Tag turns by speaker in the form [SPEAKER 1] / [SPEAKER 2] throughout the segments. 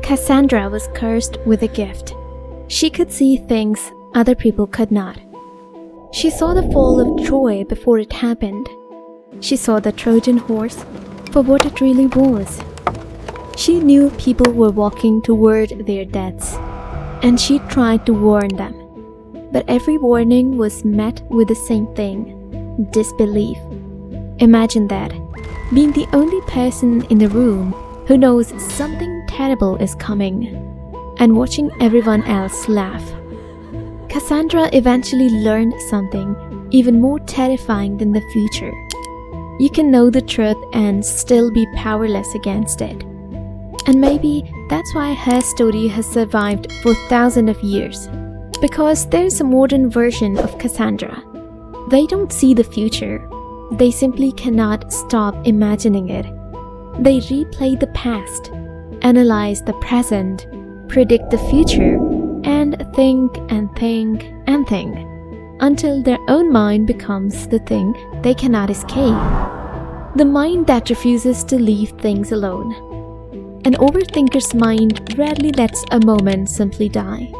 [SPEAKER 1] Cassandra was cursed with a gift. She could see things other people could not. She saw the fall of Troy before it happened. She saw the Trojan horse for what it really was. She knew people were walking toward their deaths, and she tried to warn them. But every warning was met with the same thing: disbelief. Imagine that, being the only person in the room who knows something terrible is coming, and watching everyone else laugh. Cassandra eventually learned something even more terrifying than the future. You can know the truth and still be powerless against it. And maybe that's why her story has survived for thousands of years. Because there's a modern version of Cassandra. They don't see the future. They simply cannot stop imagining it. They replay the past, analyze the present, predict the future, and think and think and think until their own mind becomes the thing they cannot escape. The mind that refuses to leave things alone. An overthinker's mind rarely lets a moment simply die.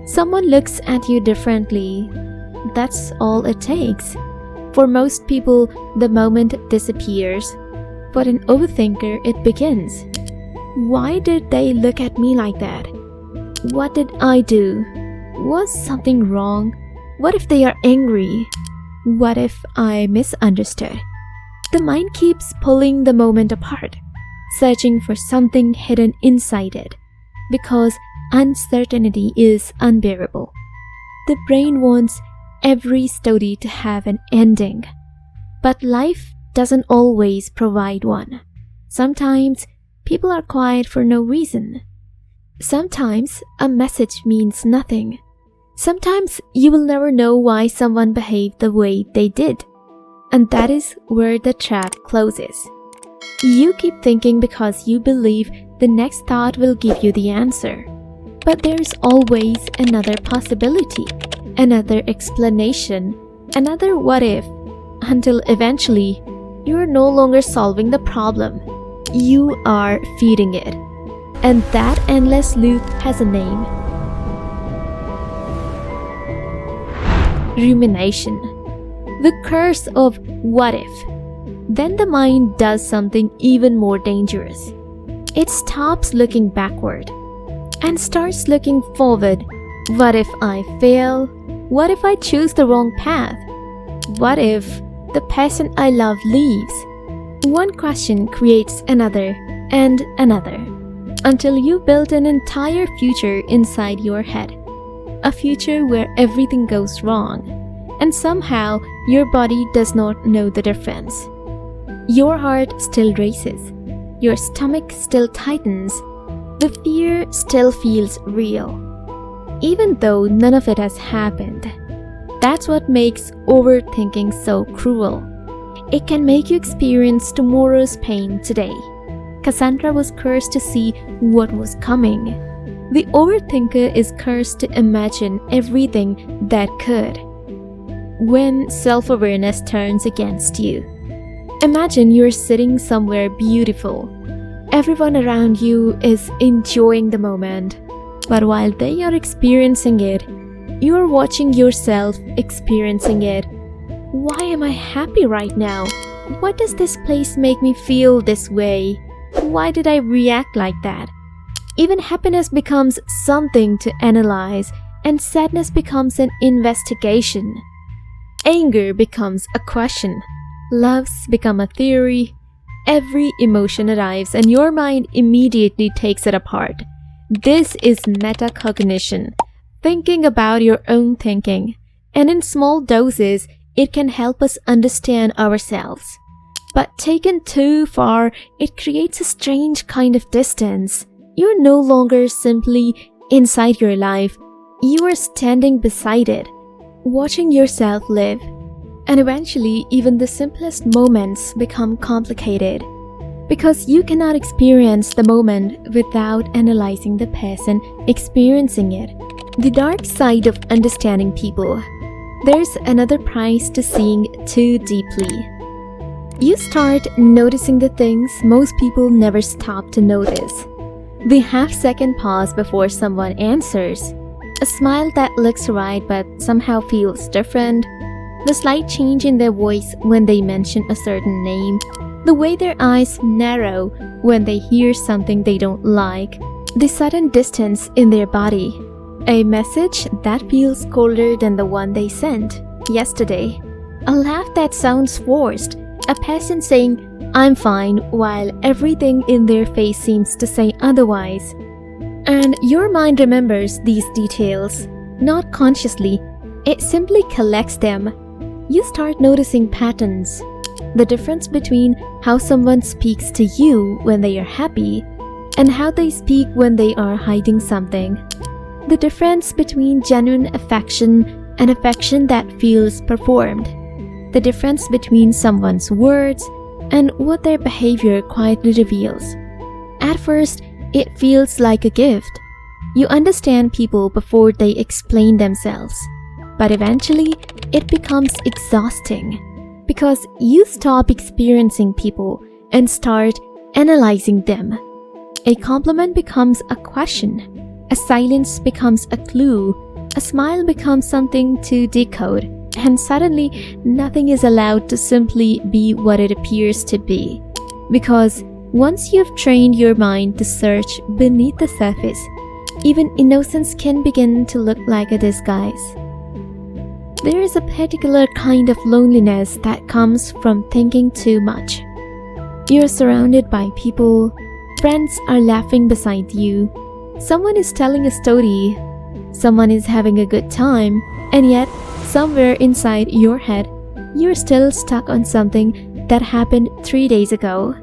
[SPEAKER 1] Someone looks at you differently. That's all it takes. For most people, the moment disappears. For an overthinker, it begins. Why did they look at me like that? What did I do? Was something wrong? What if they are angry? What if I misunderstood? The mind keeps pulling the moment apart, searching for something hidden inside it, because uncertainty is unbearable. The brain wants every story to have an ending, but life doesn't always provide one. Sometimes people are quiet for no reason. Sometimes a message means nothing. Sometimes you will never know why someone behaved the way they did. And that is where the trap closes. You keep thinking because you believe the next thought will give you the answer. But there's always another possibility, another explanation, another what if, until eventually you're no longer solving the problem. You are feeding it. And that endless loop has a name. Rumination. The curse of what if. Then the mind does something even more dangerous. It stops looking backward and starts looking forward. What if I fail? What if I choose the wrong path? What if the person I love leaves? One question creates another and another, until you build an entire future inside your head. A future where everything goes wrong, and somehow your body does not know the difference. Your heart still races, your stomach still tightens, the fear still feels real, even though none of it has happened. That's what makes overthinking so cruel. It can make you experience tomorrow's pain today. Cassandra was cursed to see what was coming. The overthinker is cursed to imagine everything that could. When self-awareness turns against you, imagine you're sitting somewhere beautiful. Everyone around you is enjoying the moment, but while they are experiencing it, you are watching yourself experiencing it. Why am I happy right now? Why does this place make me feel this way? Why did I react like that? Even happiness becomes something to analyze, and sadness becomes an investigation. Anger becomes a question. Loves become a theory. Every emotion arrives and your mind immediately takes it apart. This is metacognition, thinking about your own thinking. And in small doses, it can help us understand ourselves. But taken too far, it creates a strange kind of distance. You're no longer simply inside your life. You are standing beside it, watching yourself live. And eventually, even the simplest moments become complicated. Because you cannot experience the moment without analyzing the person experiencing it. The dark side of understanding people. There's another price to seeing too deeply. You start noticing the things most people never stop to notice. The half-second pause before someone answers, a smile that looks right but somehow feels different, the slight change in their voice when they mention a certain name, the way their eyes narrow when they hear something they don't like, the sudden distance in their body, a message that feels colder than the one they sent yesterday, a laugh that sounds forced, a person saying, "I'm fine," while everything in their face seems to say otherwise. And your mind remembers these details, not consciously, it simply collects them. You start noticing patterns. The difference between how someone speaks to you when they are happy and how they speak when they are hiding something. The difference between genuine affection and affection that feels performed. The difference between someone's words and what their behavior quietly reveals. At first, it feels like a gift. You understand people before they explain themselves. But eventually, it becomes exhausting because you stop experiencing people and start analyzing them. A compliment becomes a question. A silence becomes a clue. A smile becomes something to decode. And suddenly, nothing is allowed to simply be what it appears to be. Because once you've trained your mind to search beneath the surface, even innocence can begin to look like a disguise. There is a particular kind of loneliness that comes from thinking too much. You're surrounded by people, friends are laughing beside you, someone is telling a story, someone is having a good time, and yet, somewhere inside your head, you're still stuck on something that happened 3 days ago.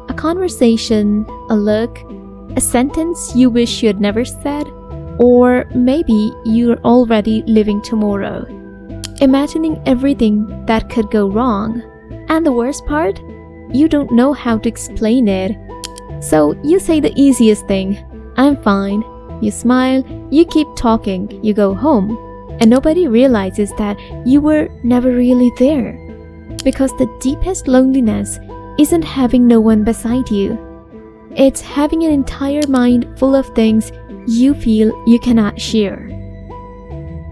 [SPEAKER 1] A conversation, a look, a sentence you wish you'd never said, or maybe you're already living tomorrow, imagining everything that could go wrong. And the worst part? You don't know how to explain it. So you say the easiest thing, "I'm fine." You smile, you keep talking, you go home. And nobody realizes that you were never really there. Because the deepest loneliness isn't having no one beside you. It's having an entire mind full of things you feel you cannot share.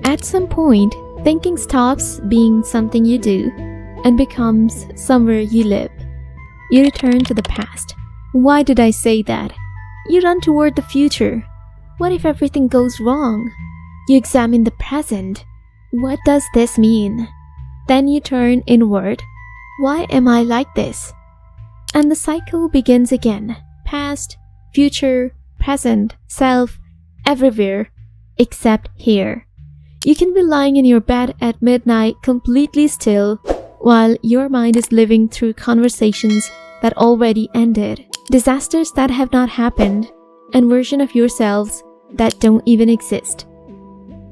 [SPEAKER 1] At some point, thinking stops being something you do and becomes somewhere you live. You return to the past. Why did I say that? You run toward the future. What if everything goes wrong? You examine the present. What does this mean? Then you turn inward. Why am I like this? And the cycle begins again. Past, future, present, self, everywhere, except here. You can be lying in your bed at midnight completely still while your mind is living through conversations that already ended, disasters that have not happened, and versions of yourselves that don't even exist.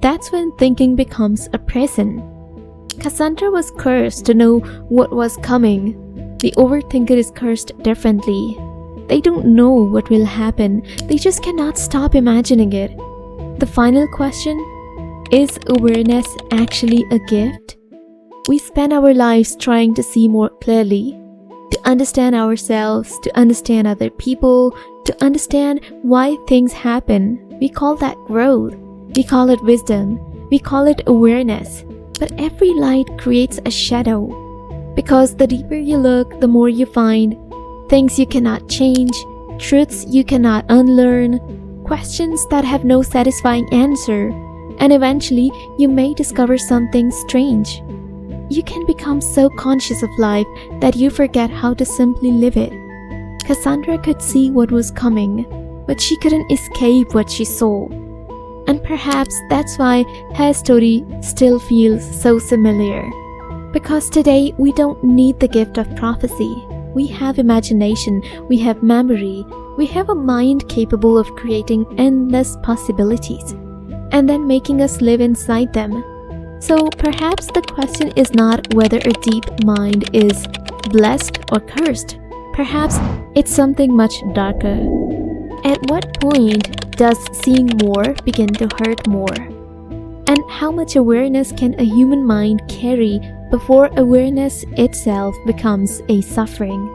[SPEAKER 1] That's when thinking becomes a prison. Cassandra was cursed to know what was coming. The overthinker is cursed differently. They don't know what will happen. They just cannot stop imagining it. The final question: is awareness actually a gift? We spend our lives trying to see more clearly, to understand ourselves, to understand other people, to understand why things happen. We call that growth. We call it wisdom. We call it awareness. But every light creates a shadow. Because the deeper you look, the more you find things you cannot change, truths you cannot unlearn, questions that have no satisfying answer, and eventually you may discover something strange. You can become so conscious of life that you forget how to simply live it. Cassandra could see what was coming, but she couldn't escape what she saw. And perhaps that's why her story still feels so familiar. Because today we don't need the gift of prophecy. We have imagination, we have memory, we have a mind capable of creating endless possibilities, and then making us live inside them. So perhaps the question is not whether a deep mind is blessed or cursed. Perhaps it's something much darker. At what point does seeing more begin to hurt more? And how much awareness can a human mind carry before awareness itself becomes a suffering?